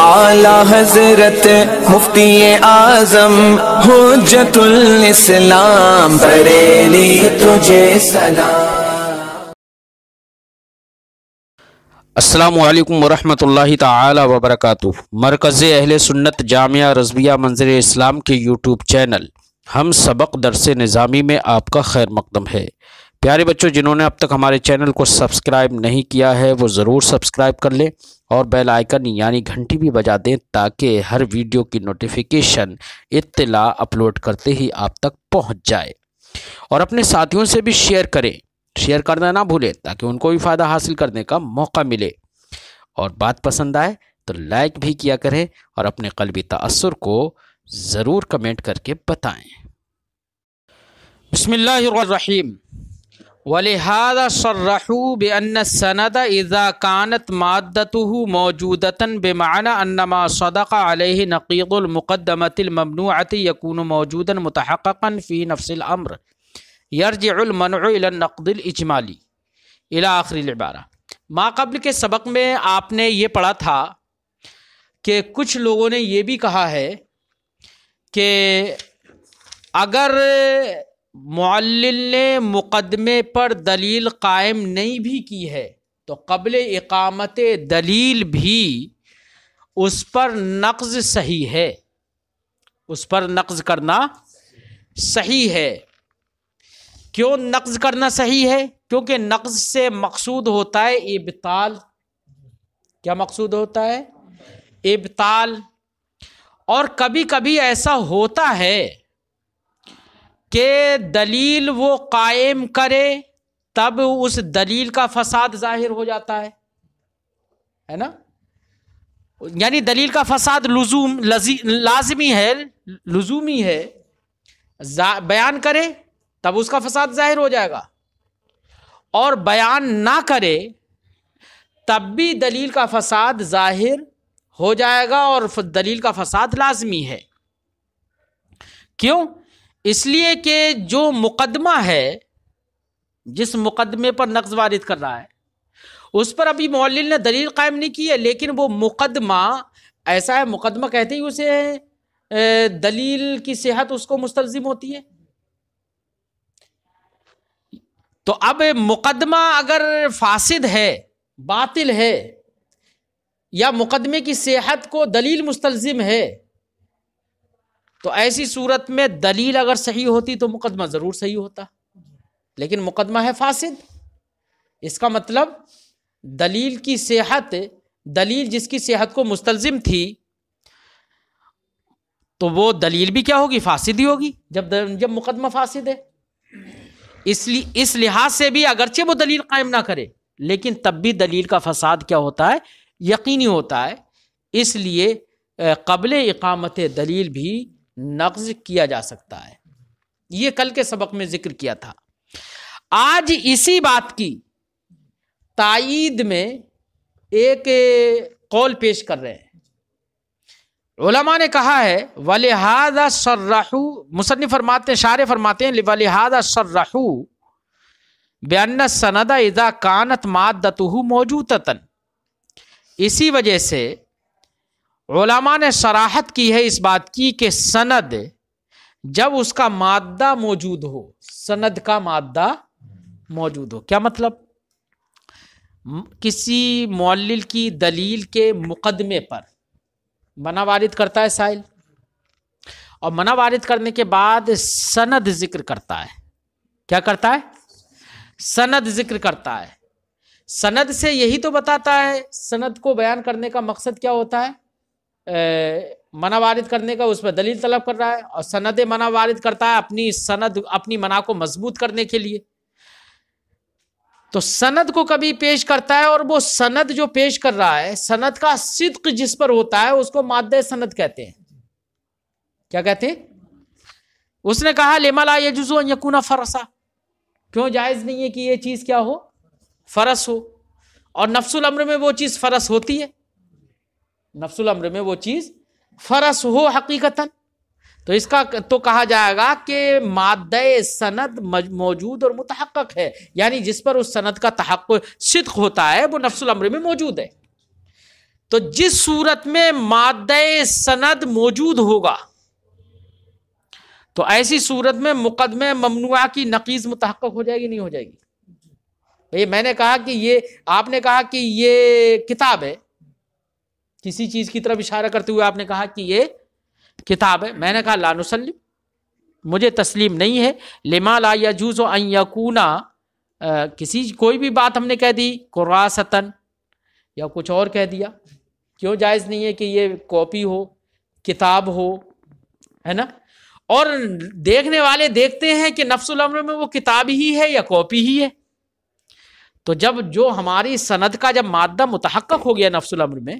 اعلی حضرت مفتی اعظم حجت الاسلام بریلی تجھے سلام۔ السلام علیکم ورحمۃ اللہ تعالی وبرکاتہ۔ مرکز اہل سنت جامعہ رضویہ منظر اسلام کے یوٹیوب چینل ہم سبق درس نظامی میں آپ کا خیر مقدم ہے۔ پیارے بچوں، جنہوں نے اب تک ہمارے چینل کو سبسکرائب نہیں کیا ہے وہ ضرور سبسکرائب کر لیں اور بیل آئیکن یعنی گھنٹی بھی بجا دیں تاکہ ہر ویڈیو کی نوٹیفیکیشن اطلاع اپلوڈ کرتے ہی آپ تک پہنچ جائے، اور اپنے ساتھیوں سے بھی شیئر کریں، شیئر کرنا نہ بھولیں تاکہ ان کو بھی فائدہ حاصل کرنے کا موقع ملے، اور بات پسند آئے تو لائک بھی کیا کریں اور اپنے قلبی تأثر کو ضرور کمنٹ کر کے بتائیں۔ بسم اللہ الرحمن الرحیم۔ وَلِهَذَا صَرَّحُوا بِأَنَّ السَّنَدَ إِذَا كَانَتْ مَادَّتُهُ مَوْجُودَةً بِمَعْنَى أَنَّ مَا صَدَقَ عَلَيْهِ نَقِيضُ الْمُقَدَّمَةِ الْمَمْنُوعَةِ يَكُونُ مَوْجُودًا مُتَحَقَّقًا فِي نَفْسِ الْأَمْرِ يَرْجِعُ الْمَنْعُ إِلَى النَّقْضِ الْإِجْمَالِ إِلَى آخِرِ الْعِبَارَةِ۔ ما قبل کے سبق میں آپ نے یہ پڑھا تھا کہ کچھ لوگوں نے یہ بھی کہا ہے کہ اگر معلل نے مقدمے پر دلیل قائم نہیں بھی کی ہے تو قبل اقامت دلیل بھی اس پر نقض صحیح ہے، اس پر نقض کرنا صحیح ہے۔ کیوں نقض کرنا صحیح ہے؟ کیونکہ نقض سے مقصود ہوتا ہے ابطال۔ کیا مقصود ہوتا ہے؟ ابطال۔ اور کبھی کبھی ایسا ہوتا ہے کہ دلیل وہ قائم کرے تب اس دلیل کا فساد ظاہر ہو جاتا ہے نا؟ یعنی دلیل کا فساد لازمی ہے، لزومی ہے، بیان کرے تب اس کا فساد ظاہر ہو جائے گا، اور بیان نہ کرے تب بھی دلیل کا فساد ظاہر ہو جائے گا، اور دلیل کا فساد لازمی ہے۔ کیوں؟ اس لیے کہ جو مقدمہ ہے، جس مقدمے پر نقض وارد کر رہا ہے، اس پر ابھی معلل نے دلیل قائم نہیں کی ہے، لیکن وہ مقدمہ ایسا ہے، مقدمہ کہتے ہی اسے دلیل کی صحت اس کو مستلزم ہوتی ہے۔ تو اب مقدمہ اگر فاسد ہے، باطل ہے، یا مقدمے کی صحت کو دلیل مستلزم ہے، تو ایسی صورت میں دلیل اگر صحیح ہوتی تو مقدمہ ضرور صحیح ہوتا، لیکن مقدمہ ہے فاسد۔ اس کا مطلب دلیل کی صحت، دلیل جس کی صحت کو مستلزم تھی، تو وہ دلیل بھی کیا ہوگی؟ فاسد ہی ہوگی جب مقدمہ فاسد ہے۔ اس لحاظ سے بھی اگرچہ وہ دلیل قائم نہ کرے لیکن تب بھی دلیل کا فساد کیا ہوتا ہے؟ یقینی ہوتا ہے۔ اس لیے قبل اقامت دلیل بھی نقض کیا جا سکتا ہے۔ یہ کل کے سبق میں ذکر کیا تھا۔ آج اسی بات کی تائید میں ایک قول پیش کر رہے ہیں۔ علماء نے کہا ہے وَلِهَذَا صَرَّحُوا، مصنف فرماتے ہیں، شارح فرماتے ہیں وَلِهَذَا صَرَّحُوا بِأَنَّ السَّنَدَ إِذَا كَانَتْ مَادَّتُهُ مَوْجُودَةً، اسی وجہ سے علماء نے صراحت کی ہے اس بات کی کہ سند جب اس کا مادہ موجود ہو، سند کا مادہ موجود ہو، کیا مطلب؟ کسی معلل کی دلیل کے مقدمے پر منع وارد کرتا ہے سائل، اور منع وارد کرنے کے بعد سند ذکر کرتا ہے۔ کیا کرتا ہے؟ سند ذکر کرتا ہے۔ سند سے یہی تو بتاتا ہے، سند کو بیان کرنے کا مقصد کیا ہوتا ہے؟ منع وارد کرنے کا، اس پہ دلیل طلب کر رہا ہے، اور سند منع وارد کرتا ہے اپنی سند، اپنی منع کو مضبوط کرنے کے لیے۔ تو سند کو کبھی پیش کرتا ہے، اور وہ سند جو پیش کر رہا ہے، سند کا صدق جس پر ہوتا ہے اس کو مادہ سند کہتے ہیں۔ کیا کہتے ہیں؟ اس نے کہا لما لا يجوز ان يكون فرسا، کیوں جائز نہیں ہے کہ یہ چیز کیا ہو؟ فرس ہو، اور نفس الامر میں وہ چیز فرس ہوتی ہے، نفس الامر میں وہ چیز فرس ہو حقیقتاً، تو اس کا تو کہا جائے گا کہ مادہ سند موجود اور متحقق ہے، یعنی جس پر اس سند کا تحقق صدق ہوتا ہے وہ نفس الامر میں موجود ہے۔ تو جس صورت میں مادہ سند موجود ہوگا تو ایسی صورت میں مقدمہ ممنوعہ کی نقیض متحقق ہو جائے گی نہیں ہو جائے گی؟ بھئی میں نے کہا کہ یہ، آپ نے کہا کہ یہ کتاب ہے، کسی چیز کی طرف اشارہ کرتے ہوئے آپ نے کہا کہ یہ کتاب ہے، میں نے کہا لا نسلم، مجھے تسلیم نہیں ہے، لما لا یجوز ان یکونا، کسی کوئی بھی بات ہم نے کہہ دی قراستن یا کچھ اور کہہ دیا، کیوں جائز نہیں ہے کہ یہ کاپی ہو، کتاب ہو، ہے نا؟ اور دیکھنے والے دیکھتے ہیں کہ نفس الامر میں وہ کتاب ہی ہے یا کاپی ہی ہے، تو جب جو ہماری سند کا جب مادہ متحقق ہو گیا نفس الامر میں،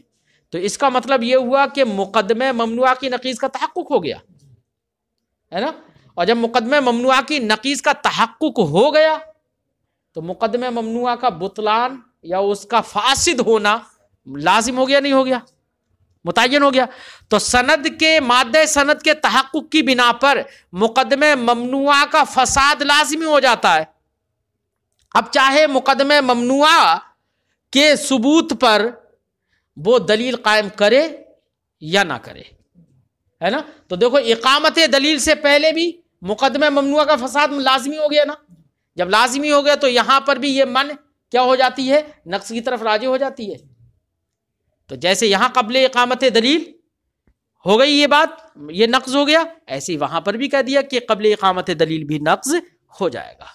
تو اس کا مطلب یہ ہوا کہ مقدمہ ممنوعہ کی نقیض کا تحقق ہو گیا، ہے نا؟ اور جب مقدمہ ممنوعہ کی نقیض کا تحقق ہو گیا تو مقدمہ ممنوعہ کا بطلان یا اس کا فاسد ہونا لازم ہو گیا نہیں ہو گیا، متعین ہو گیا۔ تو سند کے مادہ سند کے تحقق کی بنا پر مقدمہ ممنوعہ کا فساد لازمی ہو جاتا ہے۔ اب چاہے مقدمہ ممنوعہ کے ثبوت پر وہ دلیل قائم کرے یا نہ کرے، ہے نا؟ تو دیکھو اقامت دلیل سے پہلے بھی مقدمہ ممنوعہ کا فساد لازمی ہو گیا نا، جب لازمی ہو گیا تو یہاں پر بھی یہ من کیا ہو جاتی ہے؟ نقص کی طرف راجع ہو جاتی ہے۔ تو جیسے یہاں قبل اقامت دلیل ہو گئی یہ بات، یہ نقض ہو گیا، ایسے ہی وہاں پر بھی کہہ دیا کہ قبل اقامت دلیل بھی نقض ہو جائے گا۔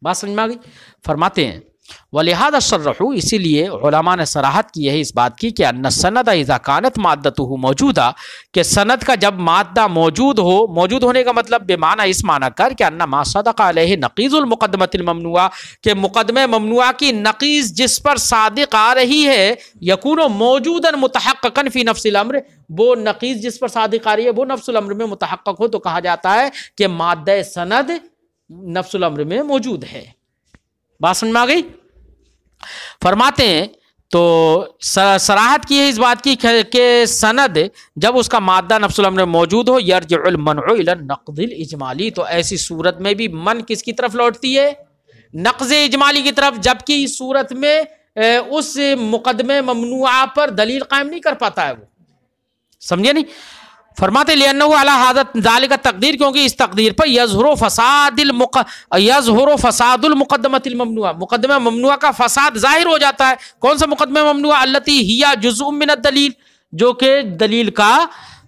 بات سمجھ میں آ گئی؟ فرماتے ہیں وَلِهَذَا الصَّرَّحُ، اسی لیے علماء نے صراحت کی ہے اس بات کی کہ ان السند اذا كانت مادته موجودہ، کہ سند کا جب مادہ موجود ہو، موجود ہونے کا مطلب بمعنی اس معنی کر کہ ان ما صدق علیہ نقیض المقدمۃ الممنوعہ، کہ مقدمہ ممنوعہ کی نقیض جس پر صادق آ رہی ہے، یکون موجودا متحققا فی نفس الامر، وہ نقیض جس پر صادق آ رہی ہے وہ نفس الامر میں متحقق ہو، تو کہا جاتا ہے کہ مادہ سند نفس الامر میں موجود ہے۔ بات سمجھ میں آ گئی؟ فرماتے ہیں تو صراحت کی ہے اس بات کی کہ سند جب اس کا مادہ نفس الامر میں موجود ہو، یرجع المنع الی النقض الاجمالی، تو ایسی صورت میں بھی من کس کی طرف لوٹتی ہے؟ نقض اجمالی کی طرف، جبکہ اس صورت میں اس مقدمہ ممنوعہ پر دلیل قائم نہیں کر پاتا ہے وہ، سمجھے نہیں؟ فرماتے لأنہ علی حاضر ذالک تقدیر، کیونکہ اس تقدیر پر یظہر فساد المقدمۃ الممنوعہ، مقدمہ ممنوعہ کا فساد ظاہر ہو جاتا ہے۔ کون سا مقدمہ ممنوعہ؟ التی ہی جزء من الدلیل، جو کہ دلیل کا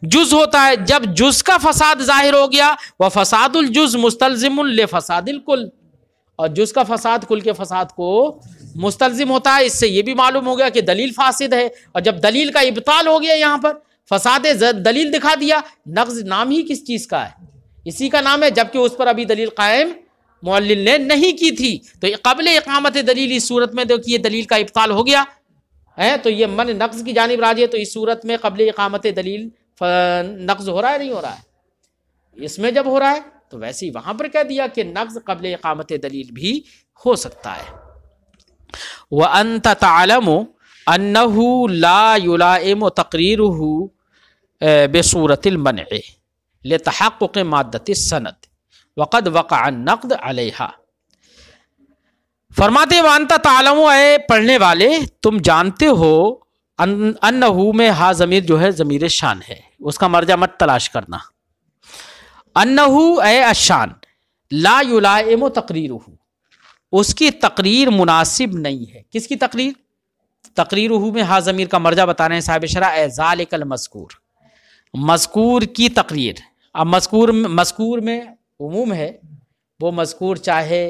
جز ہوتا ہے۔ جب جز کا فساد ظاہر ہو گیا، وفساد الجز مستلزم لفساد الکل، اور جز کا فساد کل کے فساد کو مستلزم ہوتا ہے۔ اس سے یہ بھی معلوم ہو گیا کہ دلیل فاسد ہے، اور جب دلیل کا ابطال ہو گیا، یہاں پر فساد دلیل دکھا دیا، نقض نام ہی کس چیز کا ہے؟ اسی کا نام ہے، جبکہ اس پر ابھی دلیل قائم معلل نے نہیں کی تھی۔ تو قبل اقامت دلیل اس صورت میں دیکھیے دلیل کا ابطال ہو گیا ہے، تو یہ من نقض کی جانب راجع ہے، تو اس صورت میں قبل اقامت دلیل نقض ہو رہا ہے نہیں ہو رہا ہے؟ اس میں جب ہو رہا ہے تو ویسے ہی وہاں پر کہہ دیا کہ نقض قبل اقامت دلیل بھی ہو سکتا ہے۔ وَأَنْتَ تَعْلَمُ أَنَّهُ لَا يُلَائِمُ تَقْرِيرُهُ بصورت المنع لتحقق مادت السند وقد وقع النقد علیہا۔ فرماتے وانت تعلم، اے پڑھنے والے تم جانتے ہو، انہو میں ہا ضمیر جو ہے ضمیر شان ہے، اس کا مرجع مت تلاش کرنا۔ انہو اے الشان، لا یلائم تقریرہ، اس کی تقریر مناسب نہیں ہے۔ کس کی تقریر؟ تقریرہ میں ہا ضمیر کا مرجع بتا رہے ہیں صاحب شرح، اے ذالک المذکور، مذکور کی تقریر۔ اب مذکور میں عموم ہے، وہ مذکور چاہے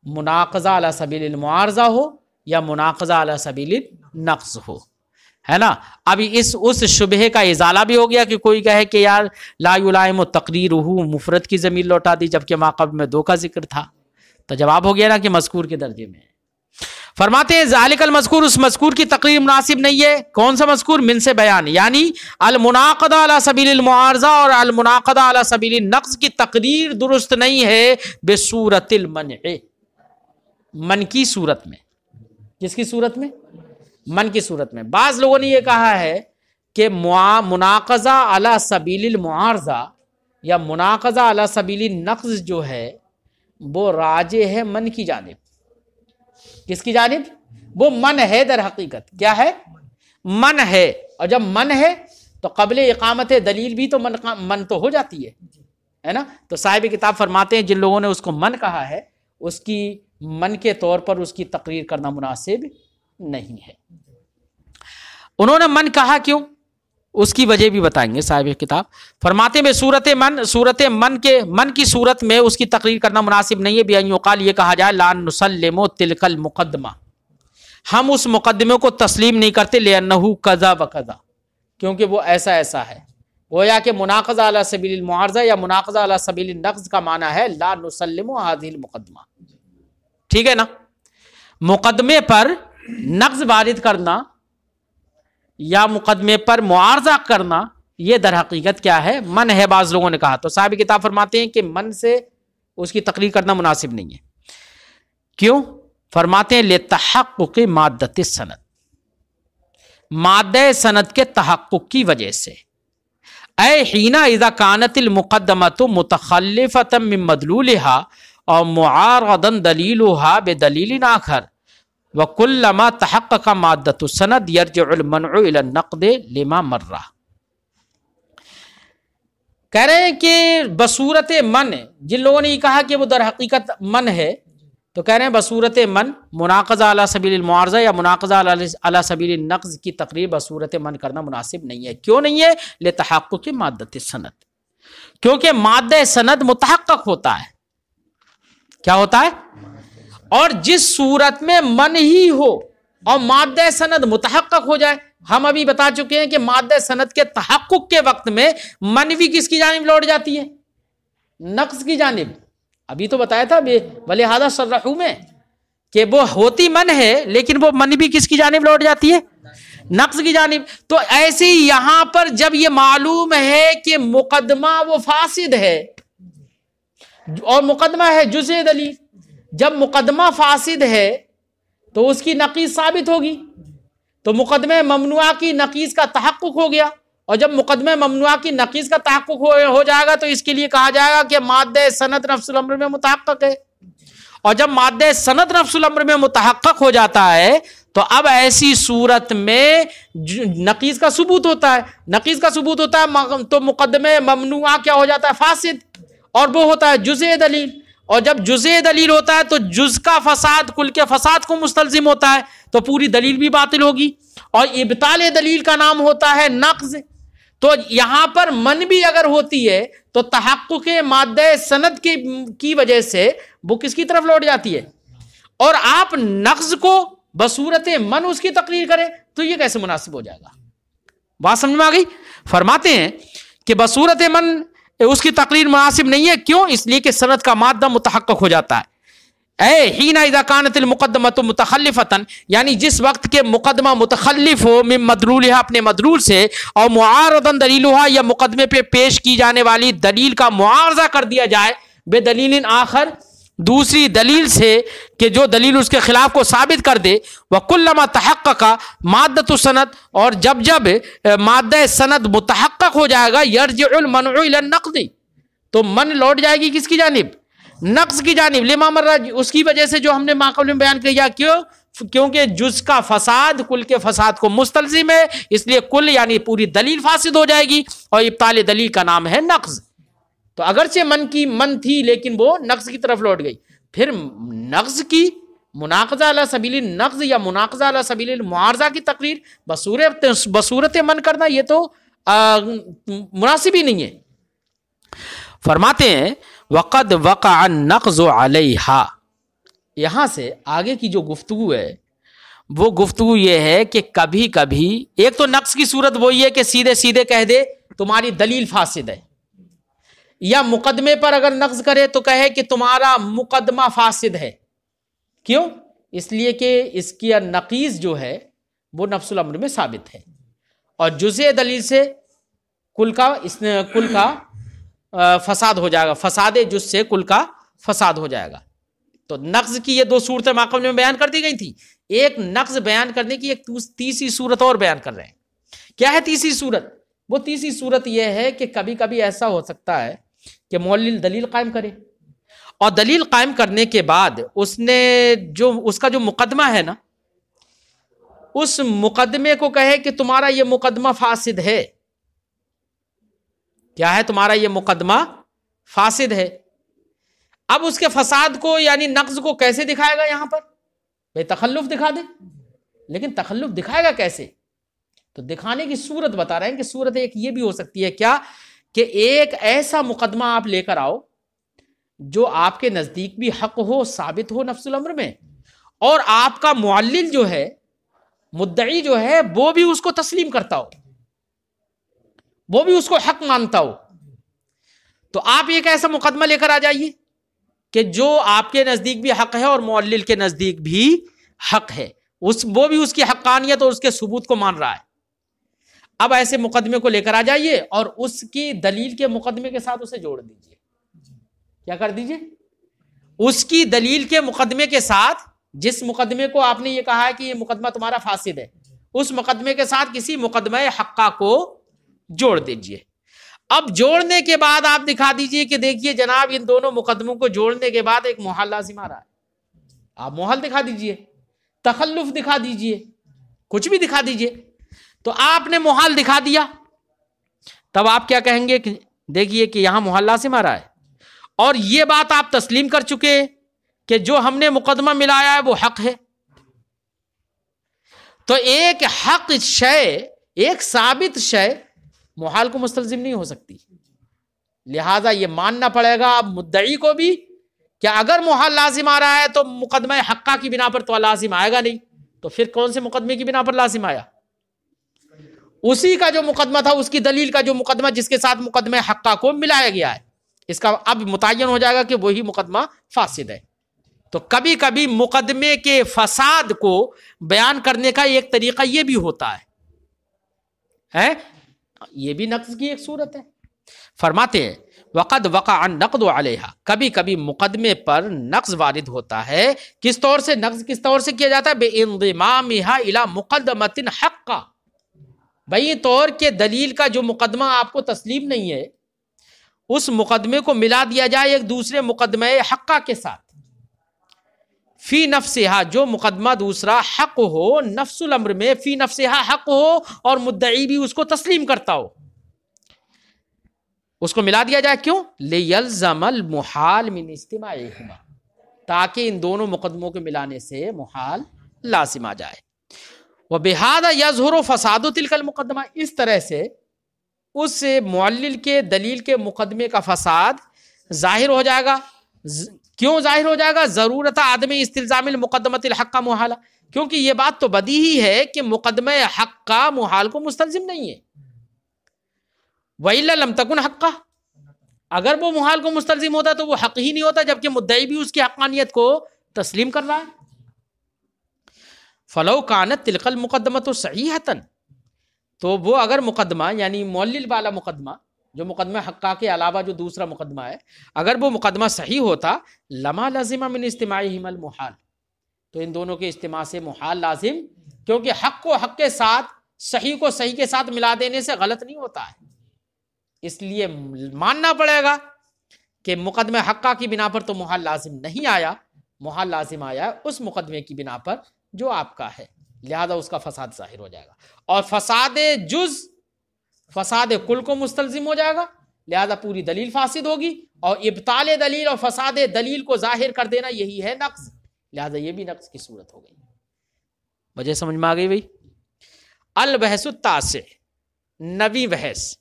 مناقضہ علی سبیل المعارضہ ہو یا مناقضہ علی سبیل النقض ہو، ہے نا؟ ابھی اس شبہے کا ازالہ بھی ہو گیا کہ کوئی کہے کہ یار لا یلائم تقریرہ مفرد کی ضمیر لوٹا دی، جبکہ ما قبل میں دو کا ذکر تھا، تو جواب ہو گیا نا کہ مذکور کے درجے میں۔ فرماتے ہیں ذالک المذکور، اس مذکور کی تقریر مناسب نہیں ہے۔ کون سا مذکور؟ من سے بیان، یعنی المناقضہ علی سبیل المعارضہ اور المناقضہ علی سبیل النقض کی تقریر درست نہیں ہے بصورت المنع، من کی صورت میں۔ کس کی صورت میں؟ من کی صورت میں۔ بعض لوگوں نے یہ کہا ہے کہ مناقضہ علی سبیل المعارضہ یا مناقضہ علی سبیل النقض جو ہے وہ راجع ہے من کی جانب۔ کس کی جانب؟ وہ من ہے در حقیقت، کیا ہے؟ من ہے، اور جب من ہے تو قبل اقامت دلیل بھی تو من تو ہو جاتی ہے نا. تو صاحب کتاب فرماتے ہیں جن لوگوں نے اس کو من کہا ہے اس کی من کے طور پر اس کی تقریر کرنا مناسب نہیں ہے. انہوں نے من کہا کیوں، اس کی وجہ بھی بتائیں گے صاحب کتاب. فرماتے ہیں صورت من کی صورت میں اس کی تقریر کرنا مناسب نہیں ہے. بیان یقال یہ کہا جائے لا نسلم تلک المقدمہ، ہم اس مقدمے کو تسلیم نہیں کرتے، لأنہ کذا و کذا، کیونکہ وہ ایسا ایسا ہے. گویا کہ مناقضہ علی سبیل المعارضہ یا مناقضہ علی سبیل النقض کا معنی ہے لا نسلم هذه المقدمہ. ٹھیک ہے نا. مقدمے پر نقض وارد کرنا یا مقدمے پر معارضہ کرنا یہ در حقیقت کیا ہے، من ہے. بعض لوگوں نے کہا. تو صاحب کتاب فرماتے ہیں کہ من سے اس کی تقریر کرنا مناسب نہیں ہے. کیوں؟ فرماتے ہیں لتحقق مادۃ السند، مادہ سند کے تحقق کی وجہ سے. اے حین اذا کانت المقدمۃ متخلفۃ من مدلولها اور معارضا دلیلها بدلیل آخر وکلما تحقق مادۃ السند یرجع المنع الى النقد لما مر. کہہ رہے ہیں کہ بصورت من، جن لوگوں نے یہ کہا کہ وہ در حقیقت من ہے، تو کہہ رہے ہیں بصورت من مناقضہ علی سبیل المعارضہ یا مناقضہ علی سبیل النقض کی تقریر بصورت من کرنا مناسب نہیں ہے. کیوں نہیں ہے؟ لتحقق مادۃ السند، کیونکہ مادہ سند متحقق ہوتا ہے. کیا ہوتا ہے؟ اور جس صورت میں من ہی ہو اور مادہ سند متحقق ہو جائے. ہم ابھی بتا چکے ہیں کہ مادہ سند کے تحقق کے وقت میں من بھی کس کی جانب لوٹ جاتی ہے؟ نقص کی جانب. ابھی تو بتایا تھا ولہذا صرحوا میں کہ وہ ہوتی من ہے لیکن وہ من بھی کس کی جانب لوٹ جاتی ہے؟ نقص کی جانب. تو ایسے ہی یہاں پر جب یہ معلوم ہے کہ مقدمہ وہ فاسد ہے اور مقدمہ ہے جزء دلیل، جب مقدمہ فاسد ہے تو اس کی نقیض ثابت ہوگی، تو مقدمہ ممنوعہ کی نقیض کا تحقق ہو گیا. اور جب مقدمہ ممنوعہ کی نقیض کا تحقق ہو جائے گا تو اس کے لیے کہا جائے گا کہ مادہ سند نفس الامر میں متحقق ہے. اور جب مادہ سند نفس الامر میں متحقق ہو جاتا ہے تو اب ایسی صورت میں نقیض کا ثبوت ہوتا ہے. نقیض کا ثبوت ہوتا ہے تو مقدمہ ممنوعہ کیا ہو جاتا ہے؟ فاسد. اور وہ ہوتا ہے جزء دلیل. اور جب جزء دلیل ہوتا ہے تو جز کا فساد کل کے فساد کو مستلزم ہوتا ہے، تو پوری دلیل بھی باطل ہوگی. اور ابطال دلیل کا نام ہوتا ہے نقض. تو یہاں پر من بھی اگر ہوتی ہے تو تحقق مادہ سند کی وجہ سے وہ کس کی طرف لوٹ جاتی ہے. اور آپ نقض کو بصورت من اس کی تقریر کریں تو یہ کیسے مناسب ہو جائے گا؟ بات سمجھ میں آ گئی؟ فرماتے ہیں کہ بصورت من اس کی تقریر مناسب نہیں ہے. کیوں؟ اس لیے کہ سند کا مادہ متحقق ہو جاتا ہے. اے حین اذا کانت المقدمۃ متخلفۃ، یعنی جس وقت کے مقدمہ متخلف ہو من مدلولها اپنے مدلول سے، اور معارضا دلیلها یا مقدمے پہ پیش کی جانے والی دلیل کا معارضہ کر دیا جائے بے دلیل آخر، دوسری دلیل سے کہ جو دلیل اس کے خلاف کو ثابت کر دے. وکلما تحقق مادۃ السند، اور جب مادہ سند متحقق ہو جائے گا یرجع المنع الى النقد، تو من لوٹ جائے گی کس کی جانب؟ نقص کی جانب. لما مر، اس کی وجہ سے جو ہم نے ماقبل میں بیان کیا. کیونکہ جز کا فساد کل کے فساد کو مستلزم ہے، اس لیے کل یعنی پوری دلیل فاسد ہو جائے گی، اور ابطال دلیل کا نام ہے نقض. تو اگرچہ من تھی لیکن وہ نقض کی طرف لوٹ گئی. پھر نقض کی مناقضہ علی سبیل النقض یا مناقضہ علی سبیل المعارضہ کی تقریر بصورت من کرنا یہ تو مناسب ہی نہیں ہے. فرماتے ہیں وقد وقع النقض علیہا. یہاں سے آگے کی جو گفتگو ہے وہ گفتگو یہ ہے کہ کبھی کبھی ایک تو نقص کی صورت وہی ہے کہ سیدھے سیدھے کہہ دے تمہاری دلیل فاسد ہے، یا مقدمے پر اگر نقض کرے تو کہے کہ تمہارا مقدمہ فاسد ہے. کیوں؟ اس لیے کہ اس کی نقیض جو ہے وہ نفس الامر میں ثابت ہے، اور جزء دلیل سے کل کا فساد ہو جائے گا، فساد جز سے کل کا فساد ہو جائے گا. تو نقض کی یہ دو صورتیں ماقبل میں بیان کر دی گئی تھی. ایک نقض بیان کرنے کی ایک تیسری صورت اور بیان کر رہے ہیں. کیا ہے تیسری صورت؟ وہ تیسری صورت یہ ہے کہ کبھی کبھی ایسا ہو سکتا ہے کہ معلل دلیل قائم کرے، اور دلیل قائم کرنے کے بعد اس کا جو مقدمہ ہے نا اس مقدمے کو کہے کہ تمہارا یہ مقدمہ فاسد ہے. کیا ہے؟ تمہارا یہ مقدمہ فاسد ہے. اب اس کے فساد کو یعنی نقض کو کیسے دکھائے گا یہاں پر؟ بھئی تخلف دکھا دے. لیکن تخلف دکھائے گا کیسے؟ تو دکھانے کی صورت بتا رہے ہیں کہ صورت ایک یہ بھی ہو سکتی ہے کیا کہ ایک ایسا مقدمہ آپ لے کر آؤ جو آپ کے نزدیک بھی حق ہو، ثابت ہو نفس الامر میں، اور آپ کا معلل جو ہے، مدعی جو ہے، وہ بھی اس کو تسلیم کرتا ہو، وہ بھی اس کو حق مانتا ہو. تو آپ ایک ایسا مقدمہ لے کر آ جائیے کہ جو آپ کے نزدیک بھی حق ہے اور معلل کے نزدیک بھی حق ہے، وہ بھی اس کی حقانیت اور اس کے ثبوت کو مان رہا ہے. اب ایسے مقدمے کو لے کر آ جائیے اور اس کی دلیل کے مقدمے کے ساتھ اسے جوڑ دیجیے. کیا کر دیجیے؟ اس کی دلیل کے مقدمے کے ساتھ، جس مقدمے کو آپ نے یہ کہا ہے کہ یہ مقدمہ تمہارا فاسد ہے، اس مقدمے کے ساتھ کسی مقدمہ حقہ کو جوڑ دیجیے. اب جوڑنے کے بعد آپ دکھا دیجیے کہ دیکھیے جناب ان دونوں مقدموں کو جوڑنے کے بعد ایک محال لازم آ رہا ہے. آپ محال دکھا دیجیے، تخلف دکھا دیجیے، کچھ بھی دکھا دیجیے. تو آپ نے محال دکھا دیا، تب آپ کیا کہیں گے کہ دیکھیے کہ یہاں محال لازم آ رہا ہے، اور یہ بات آپ تسلیم کر چکے کہ جو ہم نے مقدمہ ملایا ہے وہ حق ہے. تو ایک حق شے، ایک ثابت شے محال کو مستلزم نہیں ہو سکتی. لہذا یہ ماننا پڑے گا اب مدعی کو بھی کہ اگر محال لازم آ رہا ہے تو مقدمہ حقہ کی بنا پر تو لازم آئے گا نہیں. تو پھر کون سے مقدمے کی بنا پر لازم آیا؟ اسی کا جو مقدمہ تھا، اس کی دلیل کا جو مقدمہ جس کے ساتھ مقدمہ حقہ کو ملایا گیا ہے. اس کا اب متعین ہو جائے گا کہ وہی مقدمہ فاسد ہے. تو کبھی کبھی مقدمے کے فساد کو بیان کرنے کا ایک طریقہ یہ بھی ہوتا ہے، یہ بھی نقض کی ایک صورت ہے. فرماتے ہیں وقد وقع النقد علیہا، کبھی کبھی مقدمے پر نقض وارد ہوتا ہے. کس طور سے نقض کس طور سے کیا جاتا ہے؟ بانضمامھا الی مقدمۃ حقہ، بھئی طور کے دلیل کا جو مقدمہ آپ کو تسلیم نہیں ہے اس مقدمے کو ملا دیا جائے ایک دوسرے مقدمہ حقہ کے ساتھ. فی نفسہا، جو مقدمہ دوسرا حق ہو نفس الامر میں، فی نفسہا حق ہو اور مدعی بھی اس کو تسلیم کرتا ہو، اس کو ملا دیا جائے. کیوں؟ لیلزم المحال من اجتماعہما، تاکہ ان دونوں مقدموں کے ملانے سے محال لازم آ جائے. وبہذا یظہر فساد تلک المقدمہ، اس طرح سے اس معلل کے دلیل کے مقدمے کا فساد ظاہر ہو جائے گا. کیوں ظاہر ہو جائے گا؟ ضرورت عدم استلزام المقدمۃ الحق محالہ، کیونکہ یہ بات تو بدیہی ہے کہ مقدمہ حق کا محال کو مستلزم نہیں ہے. وَإِلَّا لَمْ تَكُنْ حَقًّا، اگر وہ محال کو مستلزم ہوتا تو وہ حق ہی نہیں ہوتا، جبکہ مدعی بھی اس کی حقانیت کو تسلیم کر رہا ہے. فَلَوْ كَانَتْ تِلْكَ الْمُقَدَّمَةُ صَحِيحَةً، تو وہ اگر مقدمہ یعنی معلل والا مقدمہ، جو مقدمہ حقہ کے علاوہ جو دوسرا مقدمہ ہے، اگر وہ مقدمہ صحیح ہوتا، لما لازم من اجتماعہما المحال، تو ان دونوں کے اجتماع سے محال لازم، کیونکہ حق کو حق کے ساتھ، صحیح کو صحیح کے ساتھ ملا دینے سے غلط نہیں ہوتا ہے. اس لیے ماننا پڑے گا کہ مقدمہ حقہ کی بنا پر تو محال لازم نہیں آیا، محال لازم آیا اس مقدمے کی بنا پر جو آپ کا ہے. لہذا اس کا فساد ظاہر ہو جائے گا، اور فساد جز فساد کل کو مستلزم ہو جائے گا. لہذا پوری دلیل فاسد ہوگی، اور ابطال دلیل اور فساد دلیل کو ظاہر کر دینا یہی ہے نقض. لہذا یہ بھی نقض کی صورت ہو گئی. وجہ سمجھ میں آ گئی بھائی؟ البحث التاسع، نویں بحث.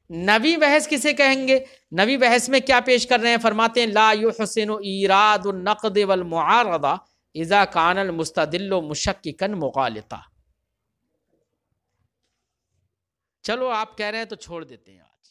نویں بحث کسے کہیں گے؟ نویں بحث میں کیا پیش کر رہے ہیں؟ فرماتے ہیں لا یحسن ایراد النقد والمعارضہ اذا کان المستدل مشککا مغالطا. چلو آپ کہہ رہے ہیں تو چھوڑ دیتے ہیں آج.